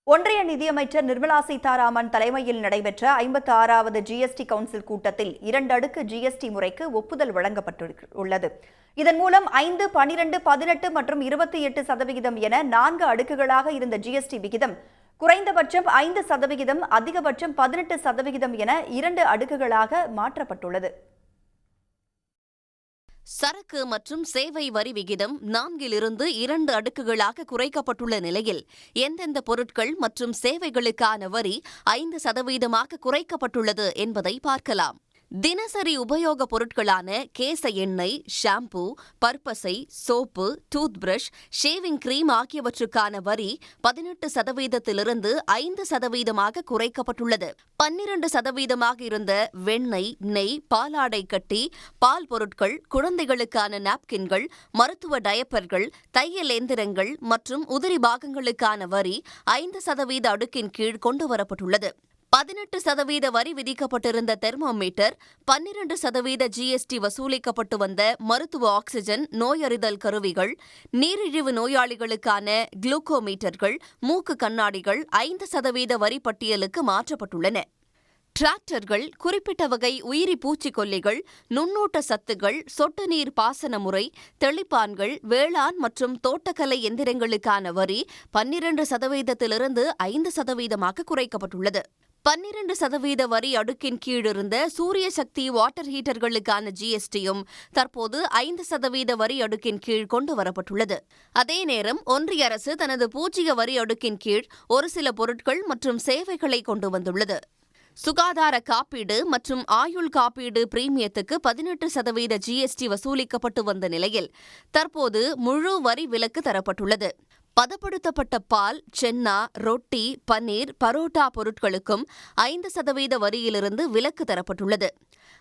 ஒன்றிய நிதியமைச்சர் நிர்மலா சீதாராமன் தலைமையில் நடைபெற்ற 56வது ஜிஎஸ்டி கவுன்சில் கூட்டத்தில் 2 அடுக்கு ஜிஎஸ்டி முறைக்கு ஒப்புதல் வழங்கப்பட்டுள்ளது. இதன் மூலம் 5, 12, 18 மற்றும் 28% என 4 அடுக்குகளாக இருந்த ஜிஎஸ்டி விகிதம் குறைந்தபட்சம் 5%, அதிகபட்சம் 18% என 2 அடுக்குகளாக மாற்றப்பட்டுள்ளது. சரக்கு மற்றும் சேவை வரி விகிதம் 4லிருந்து 2 அடுக்குகளாக குறைக்கப்பட்டுள்ள நிலையில் எந்தெந்த பொருட்கள் மற்றும் சேவைகளுக்கான வரி 5% குறைக்கப்பட்டுள்ளது என்பதை பார்க்கலாம். தினசரி உபயோக பொருட்களான கேச எண்ணெய், ஷாம்பு, பற்பசை, soap, tooth brush, shaving cream ஆகியவற்றுக்கான வரி 18%லிருந்து 5% குறைக்கப்பட்டுள்ளது. 12% இருந்த வெண்ணெய், நெய், பாலாடை கட்டி, பால் பொருட்கள், குழந்தைகளுக்கான நாப்கின்கள், மருத்துவ டயப்பர்கள், தையல் எந்திரங்கள் மற்றும் உதிரி பாகங்களுக்கான வரி 5% அடுக்கின் கீழ் கொண்டுவரப்பட்டுள்ளது. 18% வரி விதிக்கப்பட்டிருந்த தெர்மோமீட்டர், 12% ஜிஎஸ்டி வசூலிக்கப்பட்டு வந்த மருத்துவ ஆக்ஸிஜன், நோயறிதல் கருவிகள், நீரிழிவு நோயாளிகளுக்கான குளுக்கோமீட்டர்கள், மூக்கு கண்ணாடிகள் 5% வரி பட்டியலுக்கு மாற்றப்பட்டுள்ளன. டிராக்டர்கள், குறிப்பிட்ட வகை உயிரி பூச்சிக்கொல்லிகள், நுண்ணூட்ட சத்துகள், சொட்டு நீர் பாசன முறை, தெளிப்பான்கள், வேளாண் மற்றும் தோட்டக்கலை எந்திரங்களுக்கான வரி 12%லிருந்து 5% குறைக்கப்பட்டுள்ளது. 12% வரி அடுக்கின் கீழ் இருந்த சூரிய சக்தி வாட்டர் ஹீட்டர்களுக்கான ஜிஎஸ்டியும் தற்போது 5% வரி அடுக்கின் கீழ் கொண்டுவரப்பட்டுள்ளது. அதே நேரம் ஒன்றிய அரசு தனது பூஜ்ஜிய வரி அடுக்கின் கீழ் ஒரு சில பொருட்கள் மற்றும் சேவைகளை கொண்டு வந்துள்ளது. சுகாதார காப்பீடு மற்றும் ஆயுள் காப்பீடு பிரீமியத்துக்கு 18% ஜிஎஸ்டி வசூலிக்கப்பட்டு வந்த நிலையில் தற்போது முழு வரி விலக்கு தரப்பட்டுள்ளது. பதப்படுத்தப்பட்ட பால், சென்னா, ரொட்டி, பன்னீர், பரோட்டா பொருட்களுக்கும் 5% வரியிலிருந்து விலக்கு தரப்பட்டுள்ளது.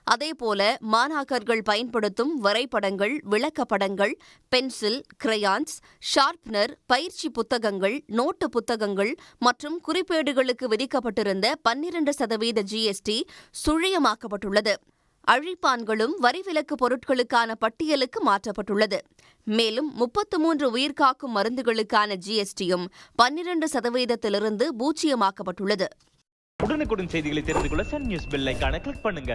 அதேபோல மாணாக்கர்கள் பயன்படுத்தும் வரைபடங்கள், விளக்கப்படங்கள், பென்சில், கிரையான்ஸ், ஷார்ப்னர், பயிற்சி புத்தகங்கள், நோட்டு புத்தகங்கள் மற்றும் குறிப்பேடுகளுக்கு விதிக்கப்பட்டிருந்த 12% ஜிஎஸ்டி சுழியமாக்கப்பட்டுள்ளது. அழிப்பான்களும் வரிவிலக்கு பொருட்களுக்கான பட்டியலுக்கு மாற்றப்பட்டுள்ளது. மேலும் 33 உயிர்காக்கும் மருந்துகளுக்கான ஜிஎஸ்டியும் 12%லிருந்து பூஜ்ஜியமாக்கப்பட்டுள்ளது. உடனுக்குடன் செய்திகளை தெரிந்து கொள்ள சன் நியூஸ் பெல் ஐகானை கிளிக் பண்ணுங்க.